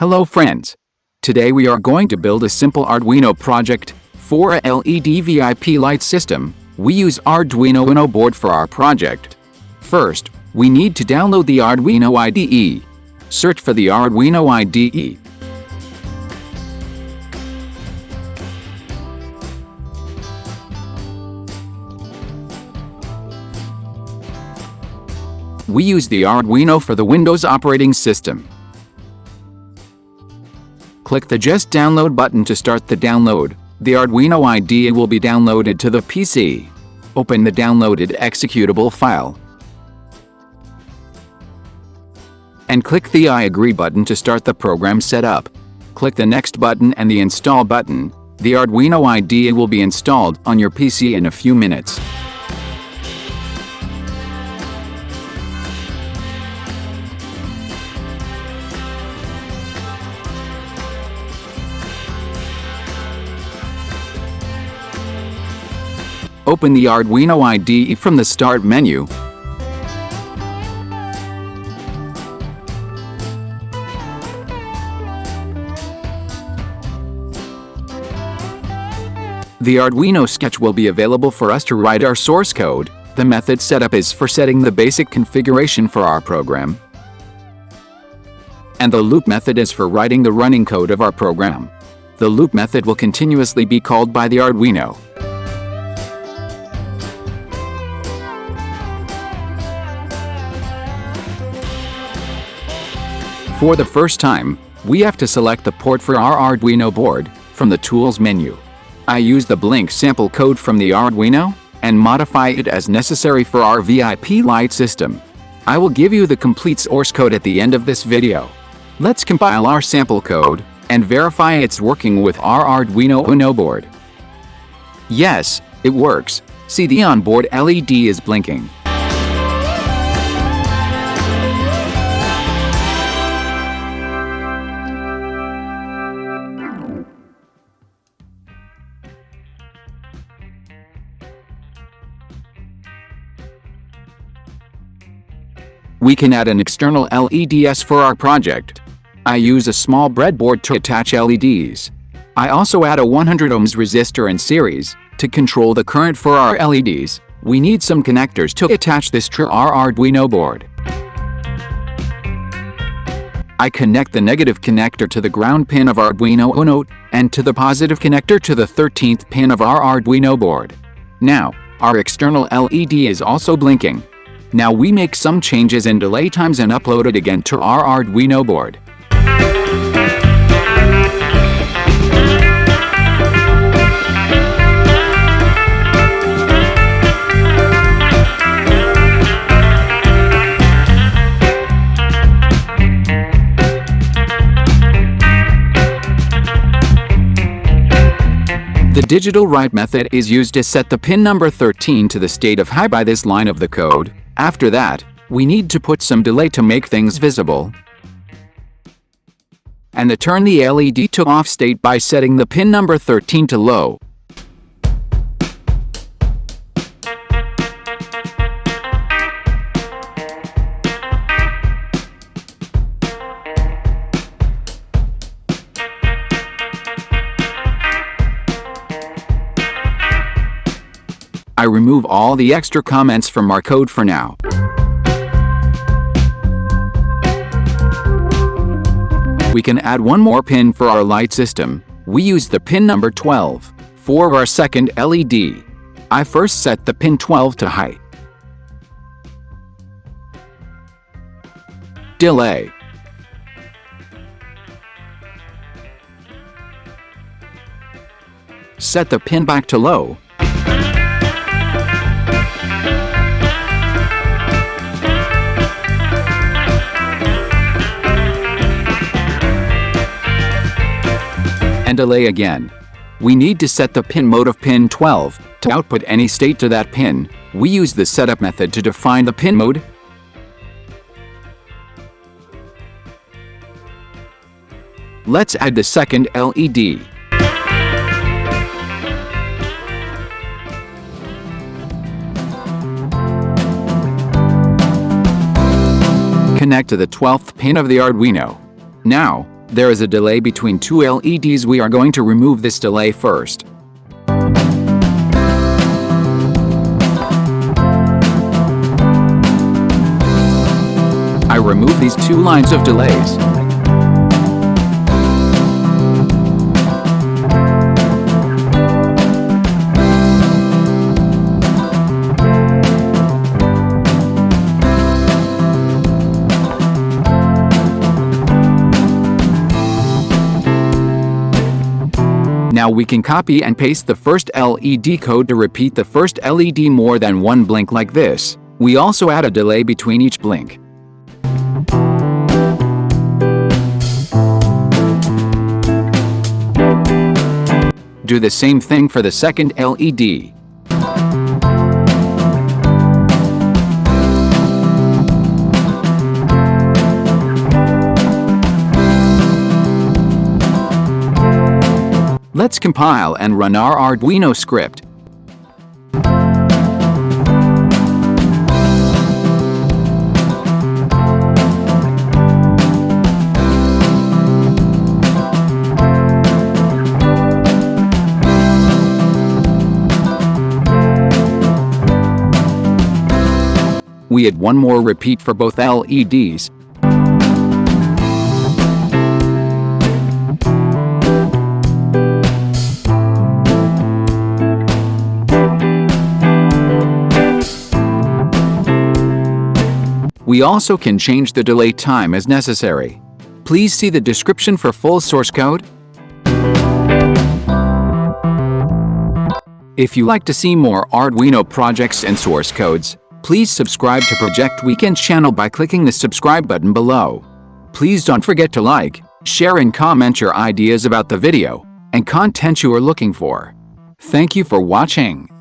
Hello friends! Today we are going to build a simple Arduino project for a LED VIP light system. We use Arduino UNO board for our project. First, we need to download the Arduino IDE. Search for the Arduino IDE. We use the Arduino for the Windows operating system. Click the Just Download button to start the download. The Arduino IDE will be downloaded to the PC. Open the downloaded executable file. And click the I agree button to start the program setup. Click the Next button and the Install button. The Arduino IDE will be installed on your PC in a few minutes. Open the Arduino IDE from the Start menu. The Arduino sketch will be available for us to write our source code. The method setup is for setting the basic configuration for our program. And the loop method is for writing the running code of our program. The loop method will continuously be called by the Arduino. For the first time, we have to select the port for our Arduino board from the Tools menu. I use the Blink sample code from the Arduino and modify it as necessary for our VIP light system. I will give you the complete source code at the end of this video. Let's compile our sample code and verify it's working with our Arduino UNO board. Yes, it works. See, the onboard LED is blinking. We can add an external LEDs for our project. I use a small breadboard to attach LEDs. I also add a 100 ohms resistor in series to control the current for our LEDs. We need some connectors to attach this to our Arduino board. I connect the negative connector to the ground pin of Arduino UNO and to the positive connector to the 13th pin of our Arduino board. Now, our external LED is also blinking. Now we make some changes in delay times and upload it again to our Arduino board. The digital write method is used to set the pin number 13 to the state of high by this line of the code. After that, we need to put some delay to make things visible. And to turn the LED to off state by setting the pin number 13 to low. I remove all the extra comments from our code for now. We can add one more pin for our light system. We use the pin number 12 for our second LED. I first set the pin 12 to high. Delay. Set the pin back to low. And delay again. We need to set the pin mode of pin 12 to output any state to that pin. We use the setup method to define the pin mode. Let's add the second LED. Connect to the 12th pin of the Arduino. Now, There is a delay between two LEDs. We are going to remove this delay first. I remove these two lines of delays. Now we can copy and paste the first LED code to repeat the first LED more than one blink like this. We also add a delay between each blink. Do the same thing for the second LED. Let's compile and run our Arduino script. We add one more repeat for both LEDs. We also can change the delay time as necessary. Please see the description for full source code. If you like to see more Arduino projects and source codes, please subscribe to Project Weekend channel by clicking the subscribe button below. Please don't forget to like, share and comment your ideas about the video and content you are looking for. Thank you for watching.